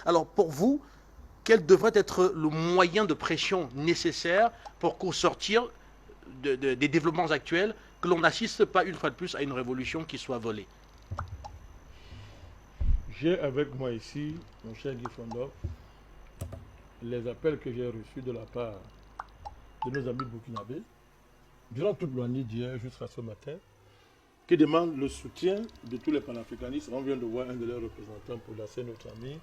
Alors pour vous, quel devrait être le moyen de pression nécessaire pour qu'au sortir des développements actuels, que l'on n'assiste pas une fois de plus à une révolution qui soit volée? J'ai avec moi ici, mon cher Guy Fondor, les appels que j'ai reçus de la part de nos amis burkinabés, durant toute la nuit d'hier jusqu'à ce matin, qui demandent le soutien de tous les panafricanistes. On vient de voir un de leurs représentants pour placer notre ami,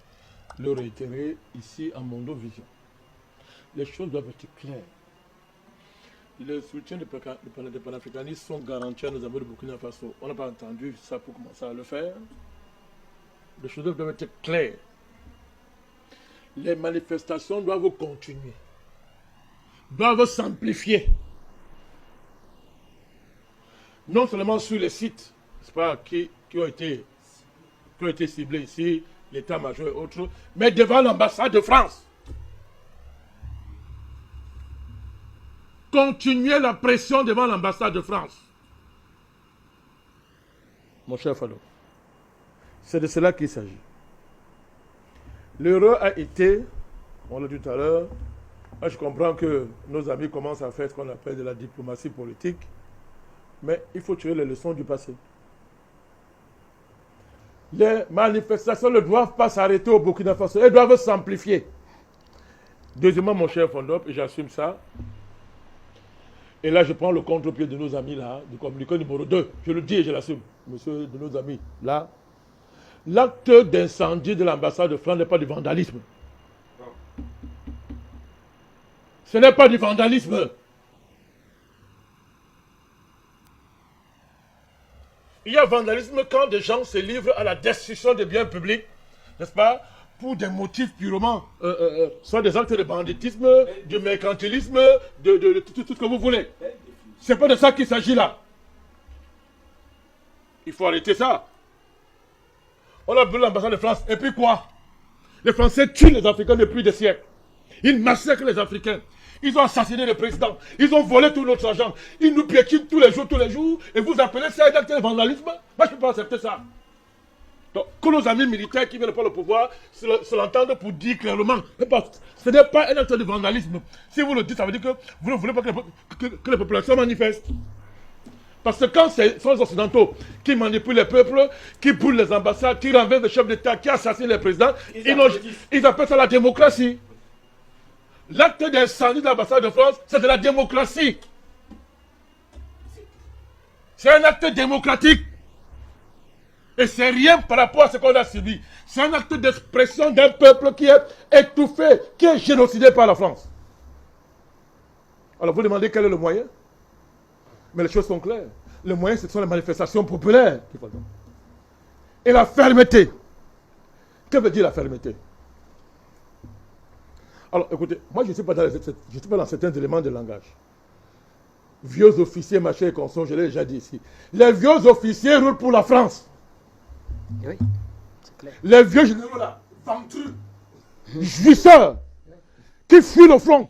le réitérer ici à Mondovision. Les choses doivent être claires. Le soutien des panafricanistes sont garantis à nos amis de Burkina Faso. On n'a pas entendu ça pour commencer à le faire. Les choses doivent être claires. Les manifestations doivent continuer, doivent s'amplifier. Non seulement sur les sites, n'est-ce pas, qui ont été ciblés ici, l'état-major et autres, mais devant l'ambassade de France. Continuer la pression devant l'ambassade de France. Mon cher Fallot, c'est de cela qu'il s'agit. L'erreur a été, on l'a dit tout à l'heure, moi je comprends que nos amis commencent à faire ce qu'on appelle de la diplomatie politique, mais il faut tirer les leçons du passé. Les manifestations ne doivent pas s'arrêter au Burkina Faso, elles doivent s'amplifier. Deuxièmement, mon cher Fondop, et j'assume ça, et là je prends le contre-pied de nos amis là, du communiqué numéro 2, je le dis et je l'assume, monsieur de nos amis, là, l'acte d'incendie de l'ambassade de France n'est pas du vandalisme. Ce n'est pas du vandalisme. Il y a vandalisme quand des gens se livrent à la destruction des biens publics, n'est-ce pas, pour des motifs purement, soit des actes de banditisme, du mercantilisme, de tout ce que vous voulez. Ce n'est pas de ça qu'il s'agit là. Il faut arrêter ça. On a brûlé l'ambassade de France, et puis quoi? Les Français tuent les Africains depuis des siècles. Ils massacrent les Africains. Ils ont assassiné le président. Ils ont volé tout notre argent. Ils nous piétinent tous les jours. Et vous appelez ça un acte de vandalisme? Moi, je ne peux pas accepter ça. Donc, que nos amis militaires qui viennent pas le pouvoir se l'entendent pour dire clairement, ce n'est pas un acte de vandalisme. Si vous le dites, ça veut dire que vous ne voulez pas que les populations manifestent. Parce que quand ce sont les Occidentaux qui manipulent les peuples, qui brûlent les ambassades, qui renversent les chefs d'État, qui assassinent les présidents, ils appellent ça la démocratie. L'acte d'incendie de l'ambassade de France, c'est de la démocratie. C'est un acte démocratique. Et c'est rien par rapport à ce qu'on a subi. C'est un acte d'expression d'un peuple qui est étouffé, qui est génocidé par la France. Alors vous demandez quel est le moyen? Mais les choses sont claires. Le moyen, ce sont les manifestations populaires. Et la fermeté. Que veut dire la fermeté? Alors, écoutez, moi, je ne suis pas dans certains éléments de langage. Vieux officiers, machin et consorts, je l'ai déjà dit ici. Les vieux officiers roulent pour la France. Oui, c'est clair. Les vieux généraux là, ventrus, jouisseurs, qui fuient le front.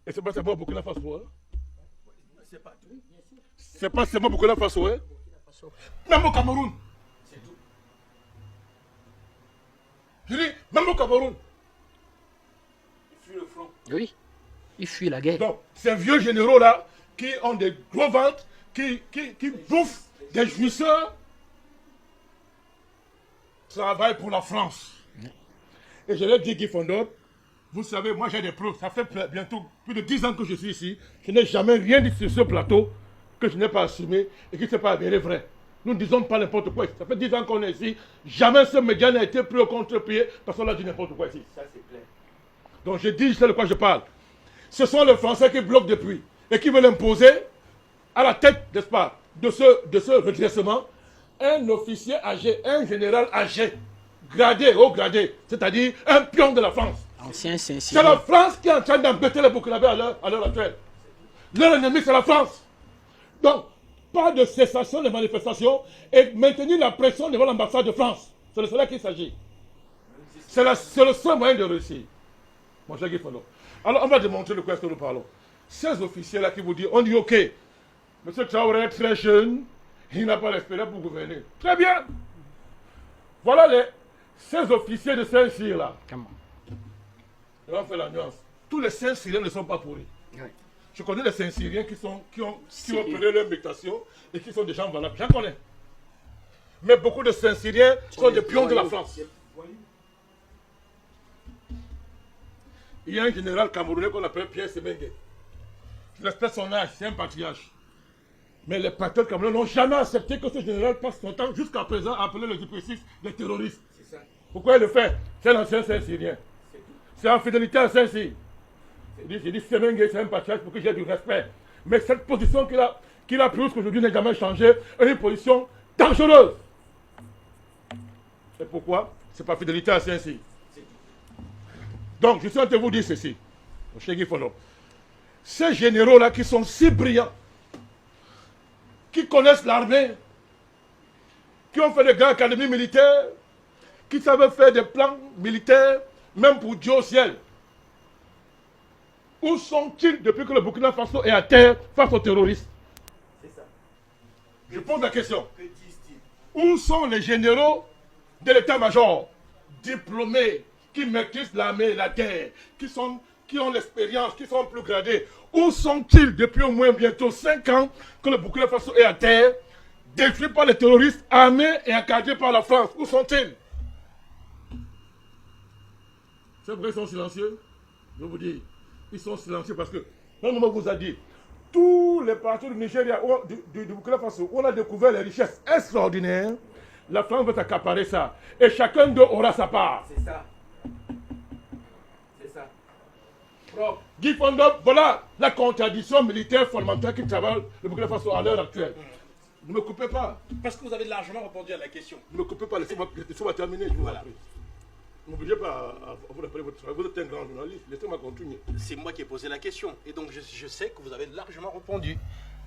Et c'est pas seulement au Burkina Faso, hein? C'est pas seulement au Burkina Faso, hein? Même au Cameroun. Je dis, même au Cameroun. Ils fuient le front. Oui, ils fuient la guerre. Donc, ces vieux généraux là, qui ont des gros ventres, qui bouffent des jouisseurs, travaillent pour la France. Et je l'ai dit, Guy Fondor, vous savez, moi j'ai des preuves. Ça fait bientôt plus de 10 ans que je suis ici. Je n'ai jamais rien dit sur ce plateau que je n'ai pas assumé et qui ne s'est pas avéré vrai. Nous ne disons pas n'importe quoi. Ça fait 10 ans qu'on est ici. Jamais ce média n'a été pris au contre-pied parce qu'on a dit n'importe quoi ici. Ça, c'est clair. Donc je dis, je sais de quoi je parle. Ce sont les Français qui bloquent depuis et qui veulent imposer à la tête, n'est-ce pas, de ce redressement, un officier âgé, un général âgé, gradé, haut gradé, c'est-à-dire un pion de la France. Ancien C'est Saint-Cyr. la France qui est en train d'embêter les Burkinabés à l'heure actuelle. Leur ennemi, c'est la France. Donc, pas de cessation des manifestations et maintenir la pression devant l'ambassade de France. C'est de cela qu'il s'agit. C'est le seul moyen de réussir. Mon cher Guy Fondor. Alors, on va démontrer de quoi est-ce que nous parlons. Ces officiers-là qui vous disent, on dit, ok, M. Traoré est très jeune, il n'a pas l'espérance pour gouverner. Très bien. Voilà Ces officiers de Saint-Cyr là, Comment? on va faire la nuance. Tous les Saint-Cyriens ne sont pas pourris. Oui. Je connais les Saint-Cyriens qui ont opéré leur mutation et qui sont des gens valables. J'en connais. Mais beaucoup de Saint-Cyriens sont des pions de la France. Il y a un général camerounais qu'on appelle Pierre Semengue. Je respecte son âge, c'est un patriarche. Mais les patriotes camerounais n'ont jamais accepté que ce général passe son temps jusqu'à présent à appeler les dépressifs des terroristes. Pourquoi il le fait? C'est l'ancien Saint-Cyrien. C'est en fidélité à Saint-Cyr. J'ai dit Semengue, c'est un patriarche pour que j'ai du respect. Mais cette position qu'il a prise aujourd'hui n'a jamais changé. Elle est une position dangereuse. Et pourquoi? C'est par fidélité à Saint-Cyr. Donc, je suis en train de vous dire ceci, cher Guy Fondo. Ces généraux-là qui sont si brillants, qui connaissent l'armée, qui ont fait des grandes académies militaires, qui savent faire des plans militaires, même pour Dieu au ciel. Où sont-ils depuis que le Burkina Faso est à terre face aux terroristes? C'est ça. Je pose la question. Que disent-ils? Où sont les généraux de l'état-major, diplômés, qui maîtrisent l'armée et la guerre, qui ont l'expérience, qui sont plus gradés? Où sont-ils depuis au moins bientôt 5 ans que le Burkina Faso est à terre, détruit par les terroristes, armés et encadrés par la France? Où sont-ils? C'est vrai, ils sont silencieux? Je vous dis, ils sont silencieux parce que, non, on vous a dit, tous les partis du Nigeria, du Burkina Faso, où on a découvert les richesses extraordinaires, la France va accaparer ça. Et chacun d'eux aura sa part. C'est ça. C'est ça. Guy Fondo, voilà la contradiction militaire fondamentale qui travaille le Burkina Faso à l'heure actuelle. Ne me coupez pas. Parce que vous avez largement répondu à la question. Ne me coupez pas, laissez-moi terminer. Je vous en prie. Ne m'obligez pas à vous appeler votre travail. Vous êtes un grand journaliste. Laissez-moi continuer. C'est moi qui ai posé la question. Et donc, je sais que vous avez largement répondu.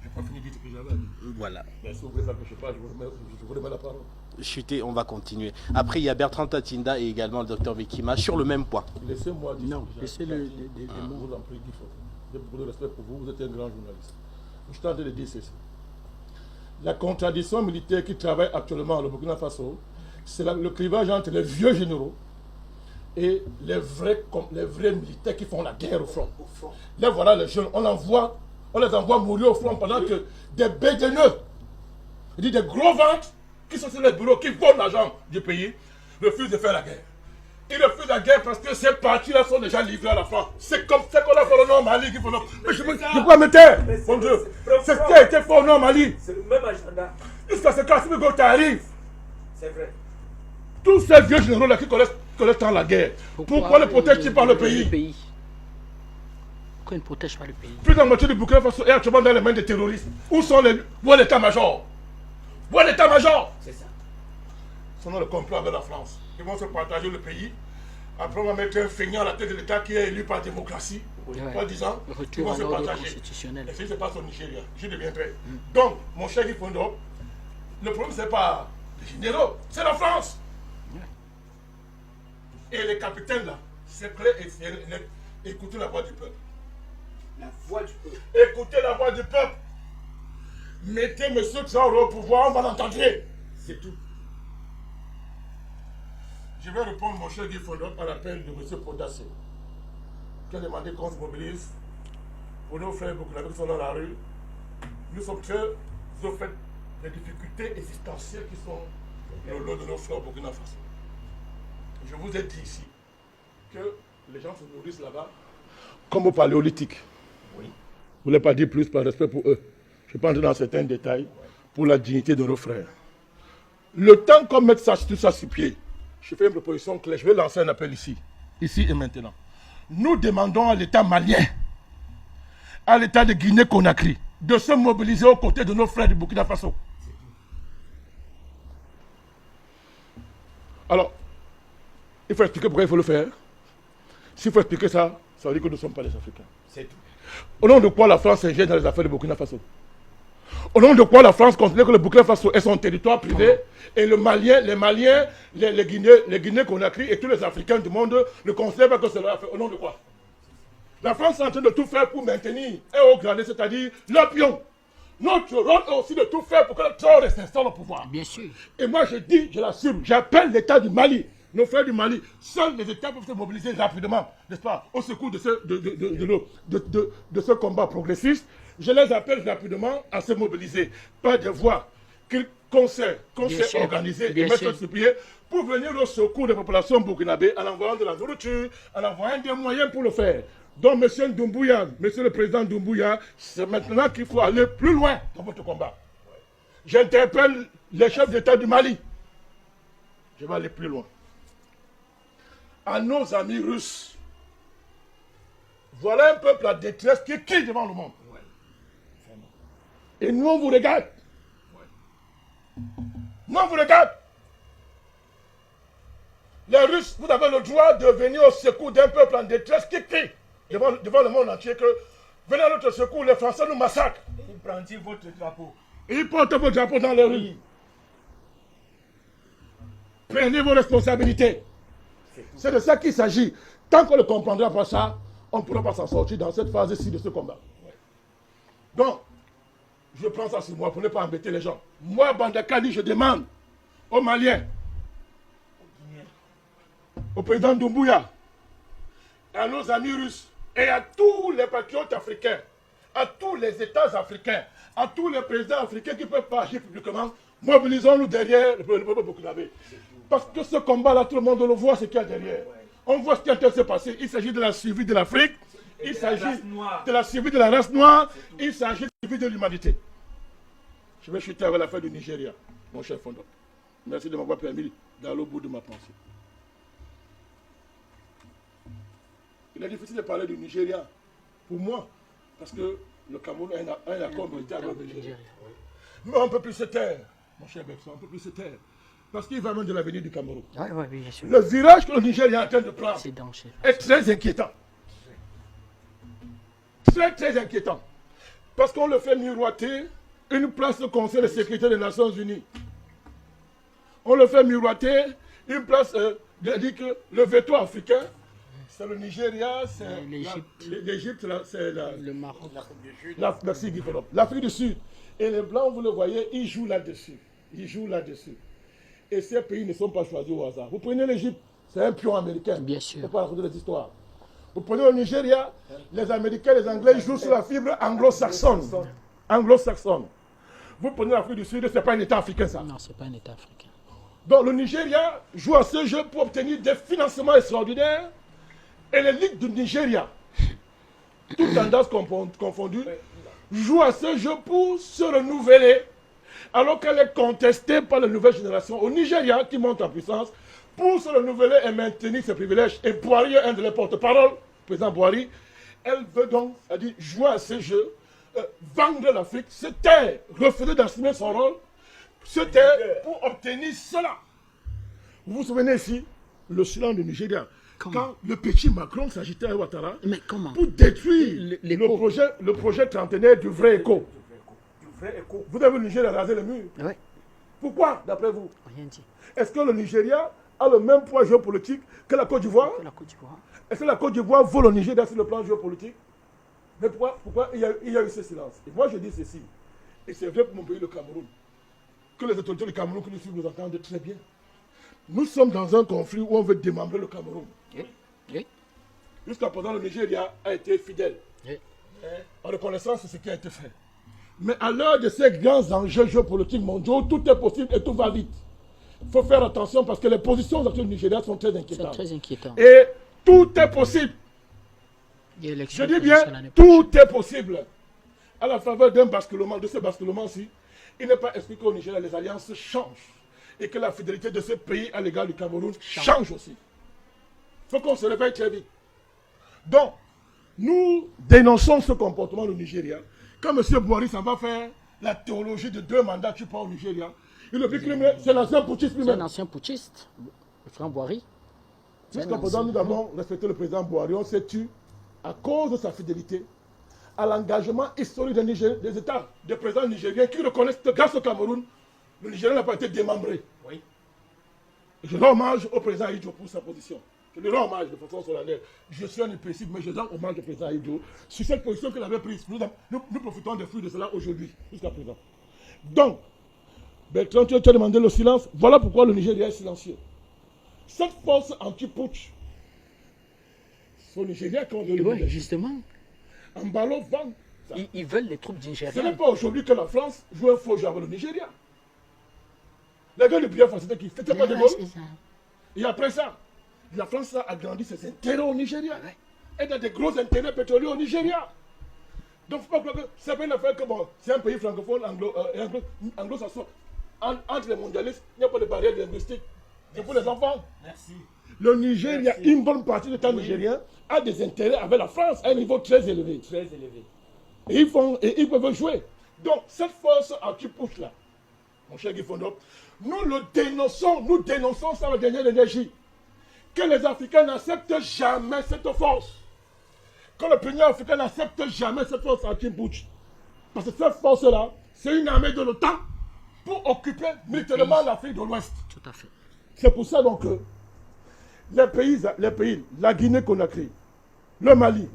Je n'ai pas fini de dire ce que j'avais à dire. Voilà. Mais si vous voulez s'empêcher pas, je vous remets la parole. Chuter, on va continuer. Après, il y a Bertrand Tatinda et également le docteur Vekima sur le même point. Laissez-moi dire. Non, laissez-le. Je vous en prie, Guy Fondo. J'ai beaucoup de respect pour vous. Vous êtes un grand journaliste. Je suis en train de dire ceci. La contradiction militaire qui travaille actuellement au Burkina Faso, c'est le clivage entre les vieux généraux et les vrais militaires qui font la guerre au front. Là, voilà les jeunes, on les envoie mourir au front pendant que des bégueneux, des gros ventres qui sont sur les bureaux, qui volent l'argent du pays, refusent de faire la guerre. Ils refusent la guerre parce que ces partis-là sont déjà livrés à la France. C'est comme ça qu'on a fait le nom au Mali. Mais je peux me taire, mon Dieu. C'est ce qui a été fait au nom au Mali. C'est le même agenda. Jusqu'à ce qu'Assimi Goïta arrive. C'est vrai. Tous ces vieux généraux-là qui connaissent tant la guerre, pourquoi ne protègent-ils pas le pays? Pourquoi ils ne protègent pas le pays? Plus de la moitié du Burkina Faso est actuellement dans les mains des terroristes. Où sont où est l'état-major? Où est l'état-major? C'est ça. Selon le complot avec la France. Ils vont se partager le pays. Après, on va mettre un feignant à la tête de l'État qui est élu par démocratie. Pas 10 ans. Ils vont se partager. Et si se passe au Nigeria, je deviendrai. Donc, mon cher Guy Fondo, le problème, ce n'est pas les généraux, c'est la France. Et les capitaines là, c'est prêt et écoutez la voix du peuple. La voix du peuple. Écoutez la voix du peuple. Mettez M. Traoré au pouvoir, on va l'entendre. C'est tout. Je vais répondre, mon cher Guy Fondo, à l'appel de M. Podassé, qui a demandé qu'on se mobilise pour nos frères burkinabés qui sont dans la rue. Nous sommes très au fait des difficultés existentielles qui sont le lot de nos frères au Burkina Faso. Je vous ai dit ici que les gens se nourrissent là-bas comme au paléolithique. Oui. Je ne voulais pas dire plus par respect pour eux. Je ne vais pas entrer dans certains détails pour la dignité de nos frères. Le temps qu'on mette tout ça sur pied, je fais une proposition claire. Je vais lancer un appel ici et maintenant. Nous demandons à l'État malien, à l'État de Guinée-Conakry, de se mobiliser aux côtés de nos frères du Burkina Faso. Alors, il faut expliquer pourquoi il faut le faire. S'il faut expliquer ça, ça veut dire que nous ne sommes pas des Africains. C'est tout. Au nom de quoi la France s'ingère dans les affaires du Burkina Faso? Au nom de quoi la France considère que le Burkina Faso est son territoire privé et les Maliens, les Guinéens-Conakry et tous les Africains du monde ne considèrent pas que c'est leur affaire. Au nom de quoi? La France est en train de tout faire pour maintenir et augrandir, c'est-à-dire l'opium. Notre rôle est aussi de tout faire pour que le Traoré s'installe au pouvoir. Bien sûr. Et moi je dis, je l'assume, j'appelle l'État du Mali nos frères du Mali, seuls les États peuvent se mobiliser rapidement, n'est-ce pas, au secours de ce combat progressiste. Je les appelle rapidement à se mobiliser, pas de voix qu'on s'est organisé et mettre sur pied pour venir au secours des populations burkinabées en envoyant de la nourriture, en envoyant des moyens pour le faire. Donc, monsieur Doumbouya, monsieur le président Doumbouya, c'est maintenant qu'il faut aller plus loin dans votre combat. J'interpelle les chefs d'État du Mali. Je vais aller plus loin. À nos amis russes, voilà un peuple à détresse qui crie devant le monde. Et nous, on vous regarde. Nous, on vous regarde. Les Russes, vous avez le droit de venir au secours d'un peuple en détresse qui crie devant le monde entier que venez à notre secours, les Français nous massacrent. Vous prenez votre drapeau. Ils portent vos drapeaux dans les rues. Prenez vos responsabilités. C'est de ça qu'il s'agit. Tant qu'on ne comprendra pas ça, on ne pourra pas s'en sortir dans cette phase-ci de ce combat. Donc, je prends ça sur moi pour ne pas embêter les gens. Moi, Bandakani, je demande aux Maliens, au président Doumbouya, à nos amis russes et à tous les patriotes africains, à tous les États africains, à tous les présidents africains qui ne peuvent pas agir publiquement, mobilisons-nous derrière le peuple burkinabé. Parce que ce combat-là, tout le monde le voit ce qu'il y a derrière. On voit ce qui est en train de se passer. Il s'agit de la survie de l'Afrique, il s'agit de la survie de la race noire, il s'agit de la survie de l'humanité. Je vais chuter avec l'affaire du Nigeria, mon cher Fondot. Merci de m'avoir permis d'aller au bout de ma pensée. Il est difficile de parler du Nigeria, pour moi, parce que le Cameroun a un accord militaire avec le Nigeria. Mais on ne peut plus se taire, mon cher Bertrand, on ne peut plus se taire. Parce qu'il va même de l'avenir du Cameroun. Oui, bien sûr. Le virage que le Nigeria est en train de prendre est très inquiétant. Très inquiétant. Parce qu'on le fait miroiter une place au Conseil de sécurité des Nations Unies. On le fait miroiter une place, dit que le veto africain, c'est le Nigeria, c'est l'Égypte, c'est le Maroc, l'Afrique du Sud. Et les Blancs, vous le voyez, ils jouent là-dessus. Ils jouent là-dessus. Et ces pays ne sont pas choisis au hasard. Vous prenez l'Égypte, c'est un pion américain. Bien sûr. Il ne faut pas raconter des histoires. Vous prenez le Nigeria, les Américains, les Anglais jouent sur la fibre anglo-saxonne. Anglo-saxonne. Vous prenez l'Afrique du Sud, ce n'est pas un État africain, ça. Non, ce n'est pas un État africain. Donc le Nigeria joue à ce jeu pour obtenir des financements extraordinaires. Et les ligues du Nigeria, toutes tendances confondues, jouent à ce jeu pour se renouveler, alors qu'elle est contestée par la nouvelle génération au Nigeria qui monte en puissance pour se renouveler et maintenir ses privilèges. Et Boari est un de les porte-parole, le président Boari, elle veut donc jouer à ce jeu, vendre l'Afrique, se taire, refuser d'assumer son rôle, se taire pour obtenir cela. Vous vous souvenez ici, le silence du Nigeria. Quand le petit Macron s'agitait à Ouattara pour détruire le projet trentenaire du vrai écho. Vous avez le Nigeria raser le mur. Oui. Pourquoi, d'après vous? Rien dit. Est-ce que le Nigeria a le même poids géopolitique que la Côte d'Ivoire? Est-ce que la Côte d'Ivoire vaut le Nigeria sur le plan géopolitique? Mais pourquoi il y a eu ce silence? Et moi je dis ceci, et c'est vrai pour mon pays, le Cameroun, que les autorités du Cameroun que nous suivons nous entendent très bien. Nous sommes dans un conflit où on veut démembrer le Cameroun. Oui. Jusqu'à présent, le Nigeria a été fidèle. Oui. En reconnaissance de ce qui a été fait. Mais à l'heure de ces grands enjeux géopolitiques mondiaux, tout est possible et tout va vite. Il faut faire attention parce que les positions actuelles du Nigeria sont très inquiétantes. C'est très inquiétant. Et tout est possible. Je dis bien, tout est possible. À la faveur d'un basculement, de ce basculement-ci, il n'est pas expliqué qu'au Nigeria, les alliances changent. Et que la fidélité de ce pays à l'égard du Cameroun change aussi. Il faut qu'on se réveille très vite. Donc, nous dénonçons ce comportement du Nigeria. Quand M. Boari s'en va faire la théologie de 2 mandats, tu pars au Nigeria, il le dit que c'est l'ancien putschiste lui-même. C'est un ancien putschiste, le frère Boari. Jusqu'à présent, nous avons respecté le président Boari. On s'est tué à cause de sa fidélité à l'engagement historique des États, des présidents nigériens qui reconnaissent que grâce au Cameroun, le Nigeria n'a pas été démembré. Oui. Je rends hommage au président Aïdjo pour sa position. Je lui rends hommage de façon solennelle. Je suis un imprécis, mais je rends hommage au président Aïdjo sur cette position qu'il avait prise. Nous profitons des fruits de cela aujourd'hui, jusqu'à présent. Donc, Bertrand, tu as demandé le silence. Voilà pourquoi le Nigeria est silencieux. cette force anti-putsch, c'est au Nigeria qu'on donne le Oui, leadership. justement. En ballon, vend. Ils veulent les troupes Ce n'est nigériennes. pas aujourd'hui que la France joue un faux jeu avec le Nigeria. Les gars du Biafra, c'était qui? C'était pas de Ah, Gaulle. c'est ça. Et après ça, la France a agrandi ses intérêts au Nigeria. Elle a des gros intérêts pétroliers au Nigeria. Donc, faut pas croire que c'est pas une affaire que bon, c'est un pays francophone, anglo-saxon. Entre les mondialistes, il n'y a pas de barrière linguistique. C'est pour les enfants. Merci. Le Nigeria, une bonne partie de l'État nigérien a des intérêts avec la France à un niveau très élevé. Très élevé. Et ils peuvent jouer. Donc, cette force anti-push là, mon cher Guy Fondop, nous dénonçons ça la dernière énergie. Que les Africains n'acceptent jamais cette force. Que l'opinion africaine n'accepte jamais cette force anti-push. Parce que cette force-là, c'est une armée de l'OTAN pour occuper militairement l'Afrique de l'Ouest. Tout à fait. C'est pour ça donc que les pays, la Guinée-Conakry, le Mali,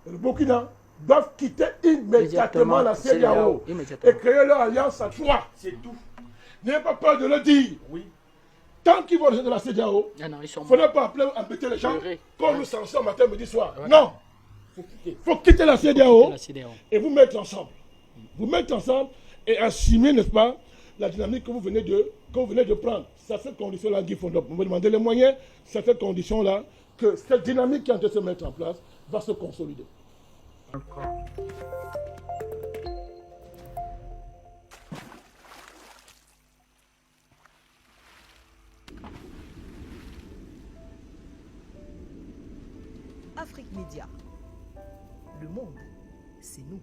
le Burkina, doivent quitter immédiatement la CEDEAO Immédiatement. et créer leur alliance à trois. C'est tout. N'ayez pas peur de le dire. Oui. Tant qu'ils vont rester de la CEDEAO, Ah non, ils sont il ne faudrait pas appeler, embêter les gens Pleurer. comme nous censons matin, midi, soir. Non. Il faut quitter la CEDEAO la CEDEAO. et vous mettre ensemble. Vous mettre ensemble et assumer, n'est-ce pas, la dynamique que vous venez de prendre. C'est à cette condition-là, Guy Fondop. Vous me demandez les moyens, c'est à cette condition-là que cette dynamique qui est en train de se mettre en place va se consolider. Afrique Média. Le monde, c'est nous.